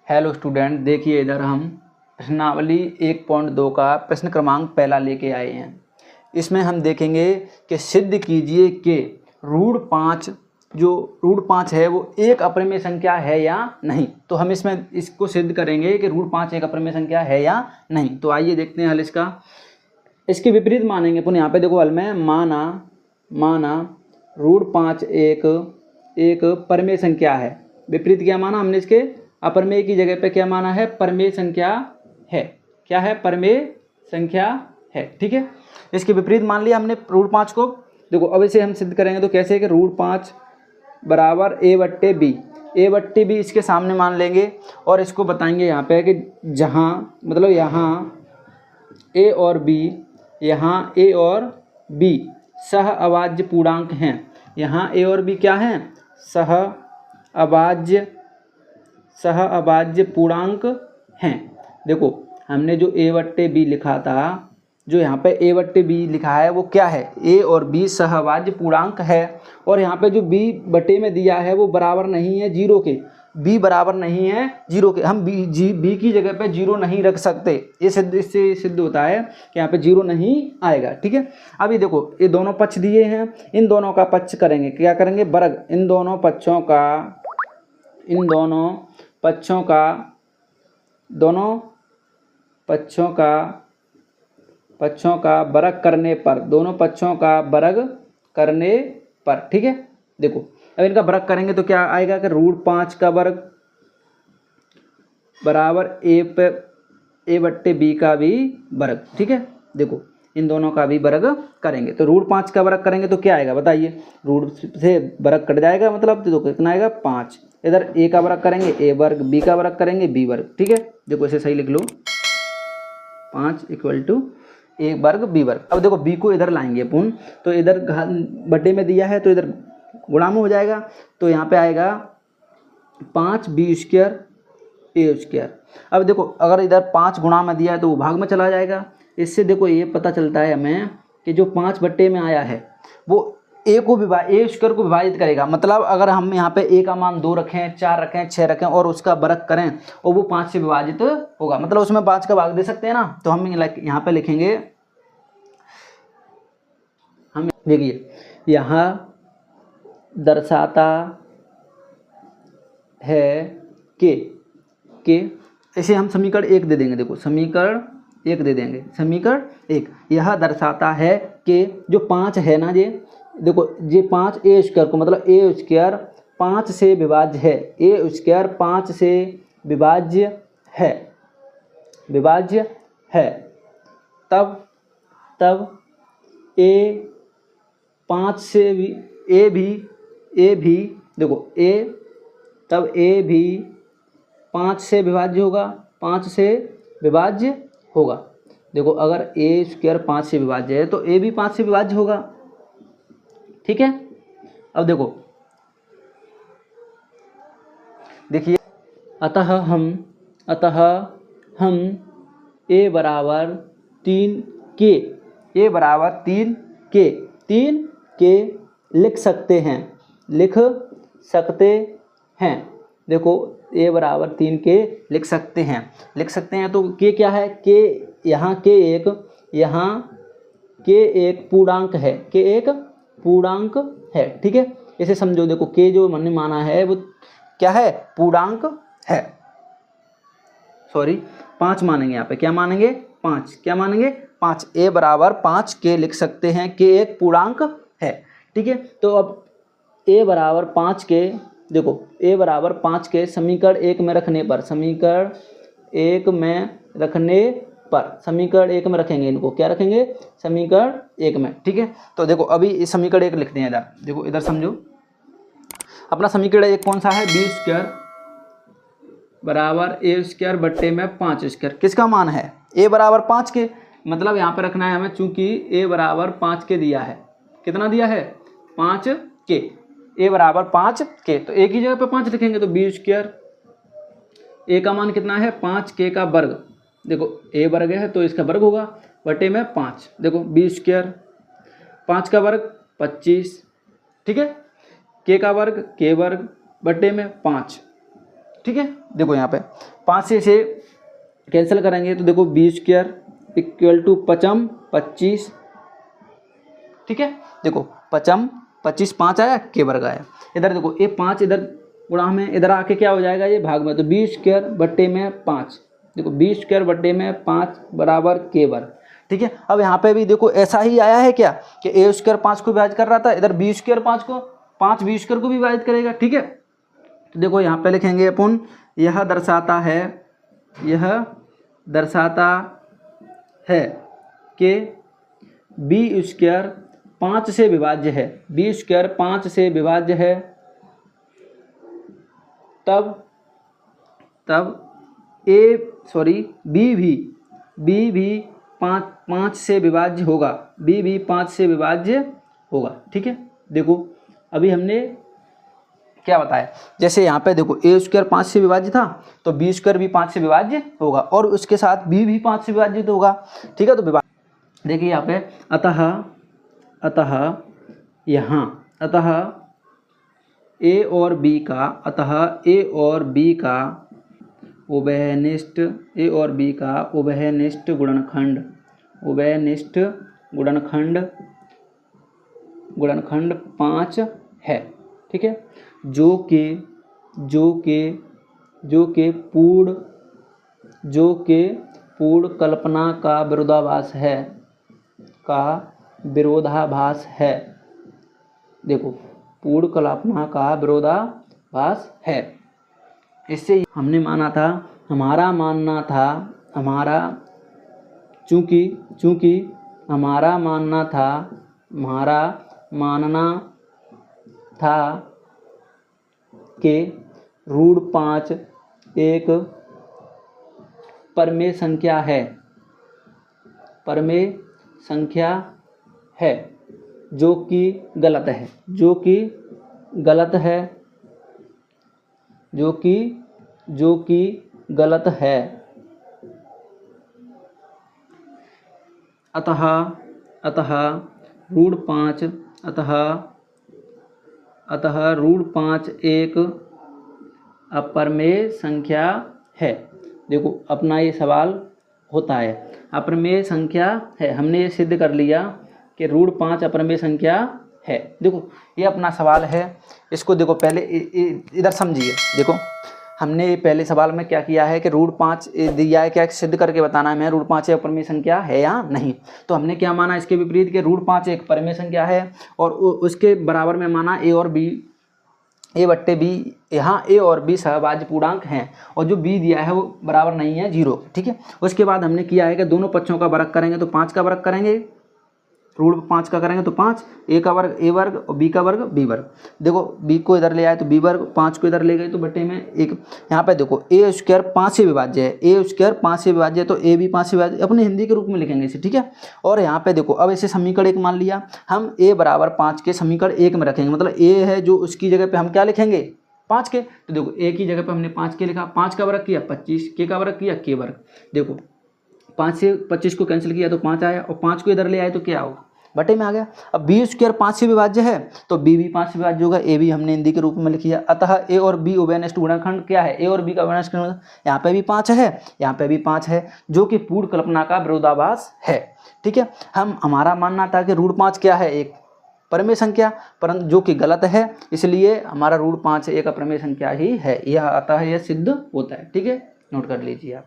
Hello student, देखिए इधर हम प्रश्नावली 1.2 का प्रश्न क्रमांक पहला लेके आए हैं। इसमें हम देखेंगे कि सिद्ध कीजिए कि रूट 5 जो रूट 5 है वो एक अपरिमेय संख्या है या नहीं। तो हम इसमें इसको सिद्ध करेंगे कि रूट 5 एक अपरिमेय संख्या है या नहीं। तो आइए देखते हैं हल इसका। इसके विपरीत मानेंगे पुनः। यहाँ पे देखो हल में माना रूट 5 एक परिमेय संख्या है। विपरीत क्या माना हमने? इसके अपरिमेय की जगह पे क्या माना है? परिमेय संख्या है। क्या है? परिमेय संख्या है। ठीक है, इसके विपरीत मान लिया हमने रूट 5 को। देखो अब इसे हम सिद्ध करेंगे तो कैसे कि रूट 5 बराबर a/b। a/b इसके सामने मान लेंगे और इसको बताएंगे यहाँ पे कि जहाँ मतलब यहाँ a और b सह अभाज्य पूर्णांक हैं। यहाँ a और b क्या हैं? सह अभाज्य पूर्णांक हैं। देखो हमने जो a/b लिखा था, जो यहाँ पे a/b लिखा है वो क्या है? a और b सह अभाज्य पूर्णांक है। और यहाँ पे जो b बटे में दिया है वो बराबर नहीं है जीरो के। b बराबर नहीं है जीरो के। हम b की जगह पे जीरो नहीं रख सकते। इससे सिद्ध होता है कि यहाँ पे जीरो नहीं आएगा। ठीक है, अभी देखो ये दोनों पक्ष दिए हैं, इन दोनों का पक्ष करेंगे। क्या करेंगे? वर्ग। इन दोनों पक्षों का वर्ग करने पर, दोनों पक्षों का वर्ग करने पर। ठीक है, देखो अब इनका वर्ग करेंगे तो क्या आएगा कि रूट 5 का वर्ग बराबर a/b का भी वर्ग। ठीक है, देखो इन दोनों का भी वर्ग करेंगे तो रूट 5 का वर्ग करेंगे तो क्या आएगा बताइए? रूट से वर्ग कट जाएगा, मतलब तो कितना आएगा? 5। इधर a का वर्ग करेंगे a वर्ग, b का वर्ग करेंगे b वर्ग। ठीक है, देखो इसे सही लिख लो, 5 = a वर्ग b वर्ग। अब देखो b को इधर लाएंगे अपन, तो इधर बटे में दिया है तो इधर गुणा में हो जाएगा। तो यहाँ पे आएगा 5b² a²। अब देखो अगर इधर 5 गुणा में दिया है तो वो भाग में चला जाएगा। इससे देखो ये पता चलता है हमें कि जो 5 बटे में आया है वो a को विभाजित करेगा। मतलब अगर हम यहाँ पे a का मान 2 रखें, 4 रखें, 6 रखें और उसका वर्ग करें और वो 5 से विभाजित होगा, मतलब उसमें 5 का भाग दे सकते हैं ना। तो हम यहाँ पे लिखेंगे, हम देखिए यहाँ दर्शाता है कि इसे हम समीकरण 1 दे देंगे। देखो समीकरण 1 दे देंगे। समीकरण 1 यह दर्शाता है कि जो 5 है ना, ये देखो ये 5 a² को, मतलब a² 5 से विभाज्य है। a² 5 से विभाज्य है। तब a 5 से a भी देखो तब a भी 5 से विभाज्य होगा। 5 से विभाज्य होगा। देखो अगर a² 5 से विभाज्य है तो a भी 5 से विभाज्य होगा। ठीक है, अब देखिए अतः हम a बराबर 3 के लिख सकते हैं। देखो a बराबर 3 के लिख सकते हैं। तो k क्या है? k यहाँ k एक पूर्णांक है। ठीक है, इसे समझो। देखो k जो हमने माना है वो क्या है? पूर्णांक है। सॉरी 5 मानेंगे यहाँ पे। क्या मानेंगे? 5। क्या मानेंगे? 5। a बराबर 5 के लिख सकते हैं। k एक पूर्णांक है। ठीक है, तो अब a बराबर 5 के, देखो a बराबर 5 के समीकरण 1 में रखने पर, समीकरण 1 में रखेंगे इनको। क्या रखेंगे? समीकरण 1 में। ठीक है, तो देखो अभी इस समीकरण 1 लिखते हैं। इधर देखो, इधर समझो अपना समीकरण 1 कौन सा है? b² बराबर a² बट्टे में 5²। किसका मान है? a बराबर 5 के, मतलब यहाँ पे रखना है हमें, चूंकि a बराबर 5 के दिया है। कितना दिया है? 5 के। a बराबर 5 के, तो a की जगह पे 5 लिखेंगे तो b²। a का मान कितना है? 5k का वर्ग। देखो a वर्ग है तो इसका वर्ग होगा, बटे में 5। देखो b², 5 का वर्ग 25। ठीक है, k का वर्ग, k वर्ग बटे में 5। ठीक है। देखो यहाँ पे 5 से इसे कैंसिल करेंगे तो देखो बी स्क्वायर इक्वल टू 5 25, ठीक है। देखो 5 25 5 आया, के वर्ग आया। इधर देखो ये 5 इधर गुणा में इधर आके क्या हो जाएगा, ये भाग में, तो बी स्क्वायर बट्टे में 5, देखो बी स्क्वायर बट्टे में 5 बराबर के वर्ग, ठीक है। अब यहाँ पे भी देखो ऐसा ही आया है क्या कि ए स्क्वायर 5 को विभाजित कर रहा था, इधर बी स्क्वायर 5 बी स्क्वायर को भी विभाजित करेगा, ठीक है। तो देखो यहाँ पे लिखेंगे अपन, यह दर्शाता है कि बी स्क्वायर 5 से विभाज्य है, बी स्क्वायर 5 से विभाज्य है, तब बी भी 5 से विभाज्य होगा, बी भी 5 से विभाज्य होगा, ठीक है। देखो अभी हमने क्या बताया, जैसे यहाँ पे देखो ए स्क्वायर 5 से विभाज्य था तो बी स्क्वायर भी 5 से विभाज्य होगा और उसके साथ बी भी 5 से विभाजित होगा, ठीक है। तो विभाज्य देखिए यहाँ पे अतः ए और बी का उभयनिष्ठ गुणनखंड 5 है, ठीक है। जो कि पूर्ण कल्पना का विरोधाभास है, देखो पूर्ण कल्पना का विरोधाभास है। इससे हमने माना था, हमारा मानना था कि रूट 5 एक परमेय संख्या है, जो कि गलत है, अतः रूट 5 एक अपरमेय संख्या है। देखो अपना ये सवाल होता है, अपरमेय संख्या है, हमने ये सिद्ध कर लिया कि रूट 5 अपरमेय संख्या है। देखो ये अपना सवाल है, इसको देखो पहले इधर समझिए। देखो हमने पहले सवाल में क्या किया है कि रूट 5 दिया है, क्या सिद्ध करके बताना है हमें रूट 5 एक परमेय संख्या है या नहीं। तो हमने क्या माना इसके विपरीत कि रूट 5 एक परमेय संख्या है और उसके बराबर में माना ए और बी, ए बट्टे बी, यहाँ ए और बी सहभाज्य पूर्णांक हैं और जो बी दिया है वो बराबर नहीं है 0, ठीक है। उसके बाद हमने किया है कि दोनों पक्षों का वर्ग करेंगे तो 5 का वर्ग करेंगे, रूट 5 का करेंगे तो 5, ए का वर्ग ए वर्ग और बी का वर्ग बी वर्ग। देखो बी को इधर ले आए तो बी वर्ग, 5 को इधर ले गए तो बटे में 1। यहाँ पे देखो ए स्क्वायर 5 से विभाज्य है, ए स्क्वायर 5 से विभाज्य है तो ए भी 5 से विभाज्य, अपने हिंदी के रूप में लिखेंगे इसे, ठीक है। और यहाँ पे देखो अब इसे समीकरण 1 मान लिया, हम ए बराबर 5 के समीकरण 1 में रखेंगे, मतलब ए है जो उसकी जगह पे हम क्या लिखेंगे 5 के। तो देखो ए की जगह पे हमने 5 के लिखा, 5 का वर्ग किया 25, के का वर्ग किया के वर्ग। देखो 5 से 25 को कैंसिल किया तो 5 आया और 5 को इधर ले आए तो क्या होगा, बटे में आ गया। अब बी स्क्वायर 5 से विभाज्य है तो बी भी 5 से विभाज्य होगा, ए भी हमने हिंदी के रूप में लिख लिया। अतः ए और बी उभयनिष्ठ गुणनखंड क्या है, ए और बी का उभयनिष्ठ गुणनखंड, यहाँ पे भी 5 है, यहाँ पे भी 5 है, जो कि पूर्ण कल्पना का विरोधाभास है, ठीक है। हमारा मानना था कि रूट 5 क्या है, एक परमेय संख्या, परंतु जो कि गलत है, इसलिए हमारा रूट 5 एक अपरमेय संख्या ही है, यह अतः यह सिद्ध होता है, ठीक है। नोट कर लीजिए आप।